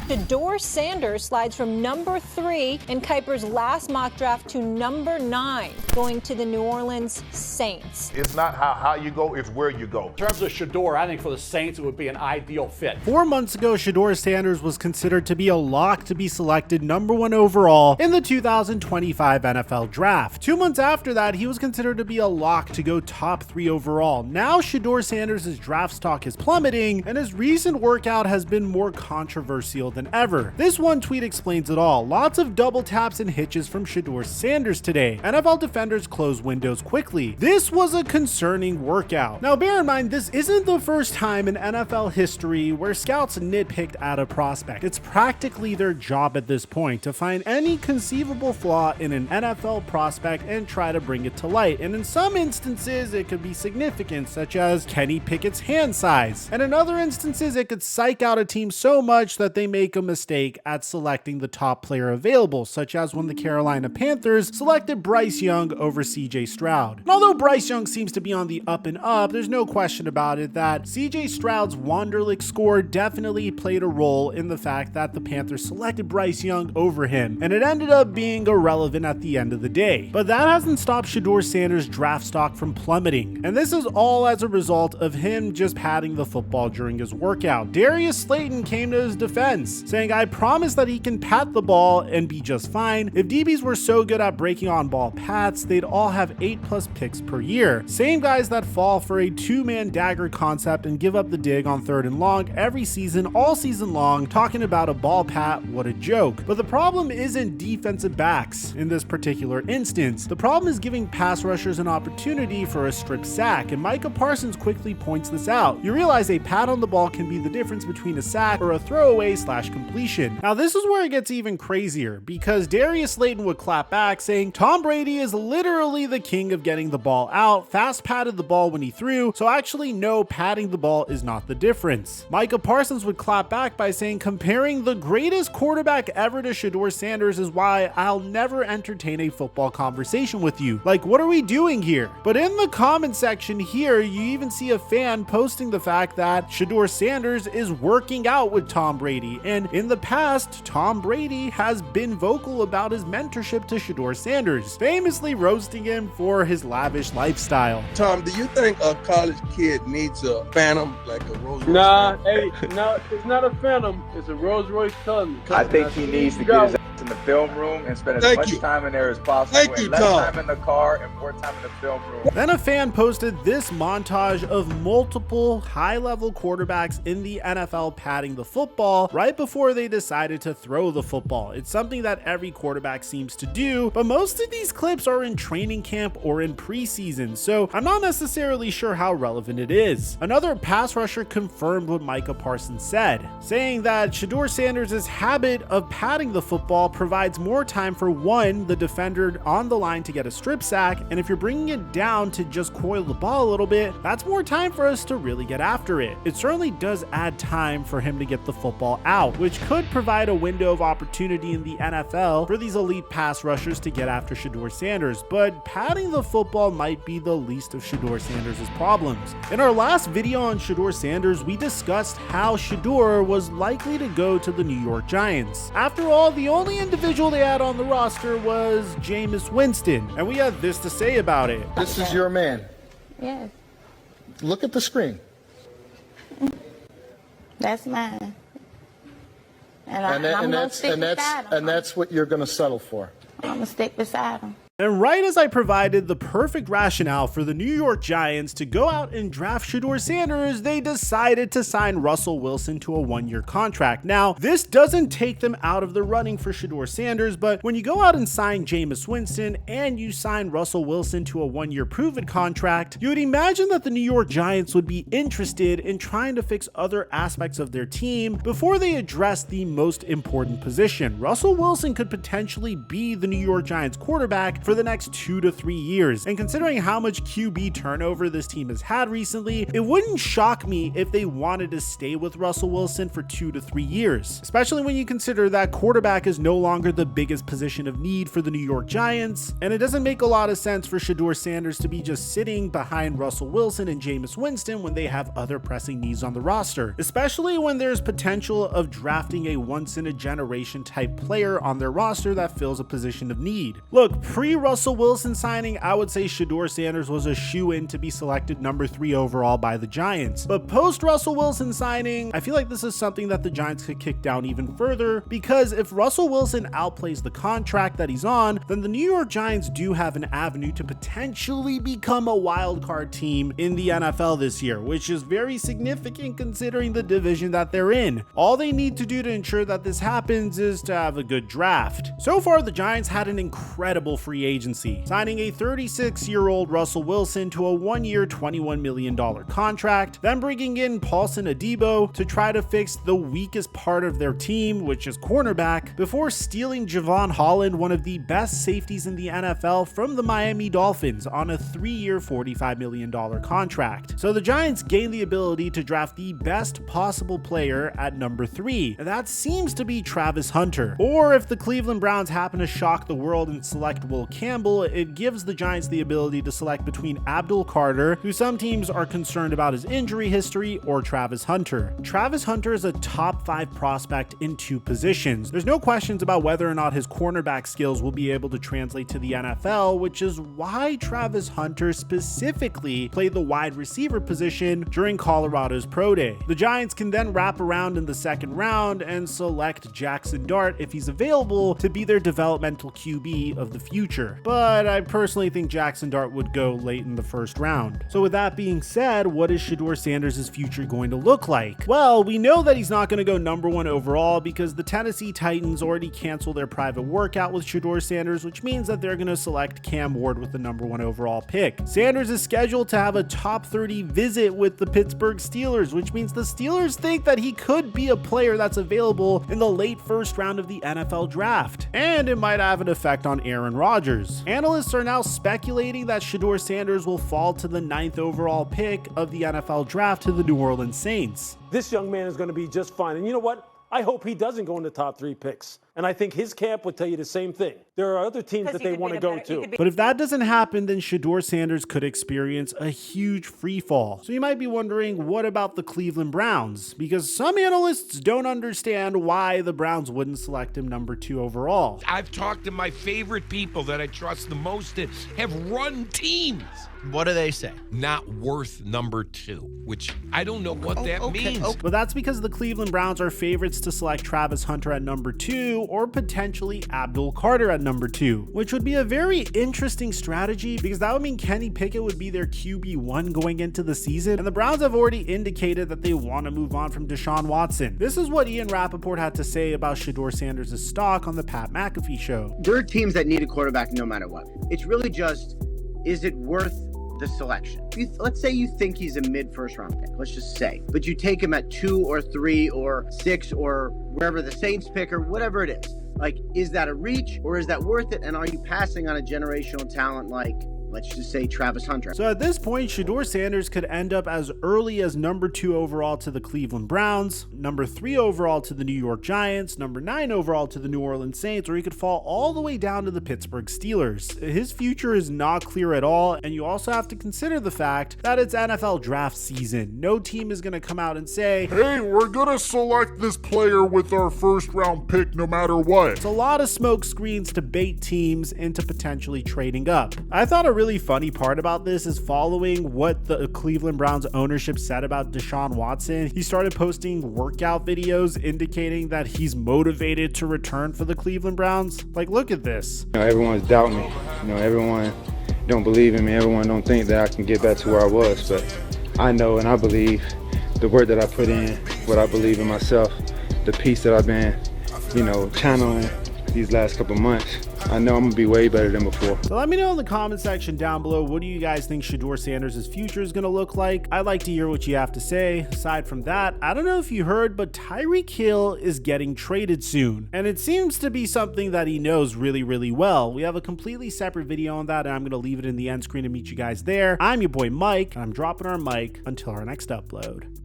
Shedeur Sanders slides from number 3 in Kiper's last mock draft to number 9, going to the New Orleans Saints. It's not how you go, it's where you go. In terms of Shedeur, I think for the Saints it would be an ideal fit. 4 months ago, Shedeur Sanders was considered to be a lock to be selected number 1 overall in the 2025 NFL Draft. 2 months after that, he was considered to be a lock to go top 3 overall. Now Shedeur Sanders' draft stock is plummeting, and his recent workout has been more controversial than ever. This one tweet explains it all. Lots of double taps and hitches from Shedeur Sanders today. NFL defenders close windows quickly. This was a concerning workout. Now bear in mind, this isn't the first time in NFL history where scouts nitpicked at a prospect. It's practically their job at this point to find any conceivable flaw in an NFL prospect and try to bring it to light. And in some instances, it could be significant, such as Kenny Pickett's hand size. And in other instances, it could psych out a team so much that they make a mistake at selecting the top player available, such as when the Carolina Panthers selected Bryce Young over CJ Stroud. And although Bryce Young seems to be on the up and up, there's no question about it that CJ Stroud's Wonderlic score definitely played a role in the fact that the Panthers selected Bryce Young over him, and it ended up being irrelevant at the end of the day. But that hasn't stopped Shedeur Sanders' draft stock from plummeting, and this is all as a result of him just patting the football during his workout. Darius Slayton came to his defense, saying, "I promise that he can pat the ball and be just fine. If DBs were so good at breaking on ball pats, they'd all have 8+ picks per year. Same guys that fall for a 2-man dagger concept and give up the dig on 3rd and long every season, all season long, talking about a ball pat, what a joke." But the problem isn't defensive backs in this particular instance. The problem is giving pass rushers an opportunity for a strip sack, and Micah Parsons quickly points this out. You realize a pat on the ball can be the difference between a sack or a throwaway/completion. Now this is where it gets even crazier, because Darius Slayton would clap back saying, "Tom Brady is literally the king of getting the ball out, fast patted the ball when he threw, so actually no, patting the ball is not the difference." Micah Parsons would clap back by saying, "Comparing the greatest quarterback ever to Shedeur Sanders is why I'll never entertain a football conversation with you. Like, what are we doing here?" But in the comment section here, you even see a fan posting the fact that Shedeur Sanders is working out with Tom Brady, and in the past, Tom Brady has been vocal about his mentorship to Shedeur Sanders, famously roasting him for his lavish lifestyle. Tom, do you think a college kid needs a Phantom, like a Rolls Royce? Nah, hey, no, it's not a Phantom. It's a Rolls Royce Cousin. I think he needs to get his ass in the film room and spend as much time in there as possible. Thank you, less Tom. time in the car and more time in the film room. Then a fan posted this montage of multiple high-level quarterbacks in the NFL patting the football right before they decided to throw the football. It's something that every quarterback seems to do, but most of these clips are in training camp or in preseason, so I'm not necessarily sure how relevant it is. Another pass rusher confirmed what Micah Parsons said, saying that Shedeur Sanders' habit of patting the football provides more time for one, the defender on the line to get a strip sack, and if you're bringing it down to just coil the ball a little bit, that's more time for us to really get after it. It certainly does add time for him to get the football out, which could provide a window of opportunity in the NFL for these elite pass rushers to get after Shedeur Sanders, but patting the football might be the least of Shedeur Sanders' problems. In our last video on Shedeur Sanders, we discussed how Shedeur was likely to go to the New York Giants. After all, the only individual they had on the roster was Jameis Winston, and we had this to say about it. This is your man. Yes. Look at the screen. That's mine. I'm gonna stick beside him. And that's what you're going to settle for. I'm gonna stick beside him. And right as I provided the perfect rationale for the New York Giants to go out and draft Shedeur Sanders, they decided to sign Russell Wilson to a 1-year contract. Now, this doesn't take them out of the running for Shedeur Sanders, but when you go out and sign Jameis Winston and you sign Russell Wilson to a 1-year proven contract, you would imagine that the New York Giants would be interested in trying to fix other aspects of their team before they address the most important position. Russell Wilson could potentially be the New York Giants quarterback for the next 2 to 3 years. And considering how much QB turnover this team has had recently, it wouldn't shock me if they wanted to stay with Russell Wilson for 2 to 3 years, especially when you consider that quarterback is no longer the biggest position of need for the New York Giants, and it doesn't make a lot of sense for Shedeur Sanders to be just sitting behind Russell Wilson and Jameis Winston when they have other pressing needs on the roster, especially when there's potential of drafting a once-in-a-generation type player on their roster that fills a position of need. Look, pre-Russell Wilson signing, I would say Shedeur Sanders was a shoe-in to be selected number 3 overall by the Giants, but post-Russell Wilson signing, I feel like this is something that the Giants could kick down even further, because if Russell Wilson outplays the contract that he's on, then the New York Giants do have an avenue to potentially become a wild card team in the NFL this year, which is very significant considering the division that they're in. All they need to do to ensure that this happens is to have a good draft. So far, the Giants had an incredible free agency, signing a 36-year-old Russell Wilson to a 1-year, $21 million contract, then bringing in Paulson Adebo to try to fix the weakest part of their team, which is cornerback, before stealing Javon Holland, one of the best safeties in the NFL, from the Miami Dolphins on a 3-year, $45 million contract. So the Giants gained the ability to draft the best possible player at number 3, and that seems to be Travis Hunter. Or if the Cleveland Browns happen to shock the world and select Will Campbell, it gives the Giants the ability to select between Abdul Carter, who some teams are concerned about his injury history, or Travis Hunter. Travis Hunter is a top 5 prospect in 2 positions. There's no questions about whether or not his cornerback skills will be able to translate to the NFL, which is why Travis Hunter specifically played the wide receiver position during Colorado's Pro Day. The Giants can then wrap around in the 2nd round and select Jackson Dart if he's available to be their developmental QB of the future. But I personally think Jackson Dart would go late in the 1st round. So with that being said, what is Shedeur Sanders' future going to look like? Well, we know that he's not going to go number 1 overall because the Tennessee Titans already canceled their private workout with Shedeur Sanders, which means that they're going to select Cam Ward with the number 1 overall pick. Sanders is scheduled to have a top 30 visit with the Pittsburgh Steelers, which means the Steelers think that he could be a player that's available in the late 1st round of the NFL draft, and it might have an effect on Aaron Rodgers. Analysts are now speculating that Shedeur Sanders will fall to the 9th overall pick of the NFL draft to the New Orleans Saints. This young man is going to be just fine, and you know what? I hope he doesn't go in the top 3 picks. And I think his camp would tell you the same thing. There are other teams that they want to go to. But if that doesn't happen, then Shedeur Sanders could experience a huge free fall. So you might be wondering, what about the Cleveland Browns? Because some analysts don't understand why the Browns wouldn't select him number 2 overall. I've talked to my favorite people that I trust the most that have run teams. What do they say? Not worth number 2, which I don't know what that means. But that's because the Cleveland Browns are favorites to select Travis Hunter at number 2 or potentially Abdul Carter at number 2, which would be a very interesting strategy because that would mean Kenny Pickett would be their QB1 going into the season, and the Browns have already indicated that they want to move on from Deshaun Watson. This is what Ian Rappaport had to say about Shedeur Sanders' stock on the Pat McAfee show. There are teams that need a quarterback no matter what. It's really just, is it worth the selection? Let's say you think he's a mid-1st round pick, let's just say, but you take him at 2 or 3 or 6 or wherever the Saints pick or whatever it is. Like, is that a reach or is that worth it? And are you passing on a generational talent like, let's just say, Travis Hunter? So at this point, Shedeur Sanders could end up as early as number 2 overall to the Cleveland Browns, number 3 overall to the New York Giants, number 9 overall to the New Orleans Saints, or he could fall all the way down to the Pittsburgh Steelers. His future is not clear at all, and you also have to consider the fact that it's NFL draft season. No team is going to come out and say, hey, we're going to select this player with our 1st round pick no matter what. It's a lot of smoke screens to bait teams into potentially trading up. I thought a really funny part about this is following what the Cleveland Browns ownership said about Deshaun Watson. He started posting workout videos indicating that he's motivated to return for the Cleveland Browns. Like, look at this. Everyone's doubting me. Everyone don't believe in me. Everyone don't think that I can get back to where I was. But I know and I believe the work that I put in, what I believe in myself, the peace that I've been, channeling these last couple months. I know I'm going to be way better than before. So let me know in the comment section down below, what do you guys think Shedeur Sanders' future is going to look like? I'd like to hear what you have to say. Aside from that, I don't know if you heard, but Tyreek Hill is getting traded soon. And it seems to be something that he knows really, really well. We have a completely separate video on that, and I'm going to leave it in the end screen to meet you guys there. I'm your boy Mike, and I'm dropping our mic until our next upload.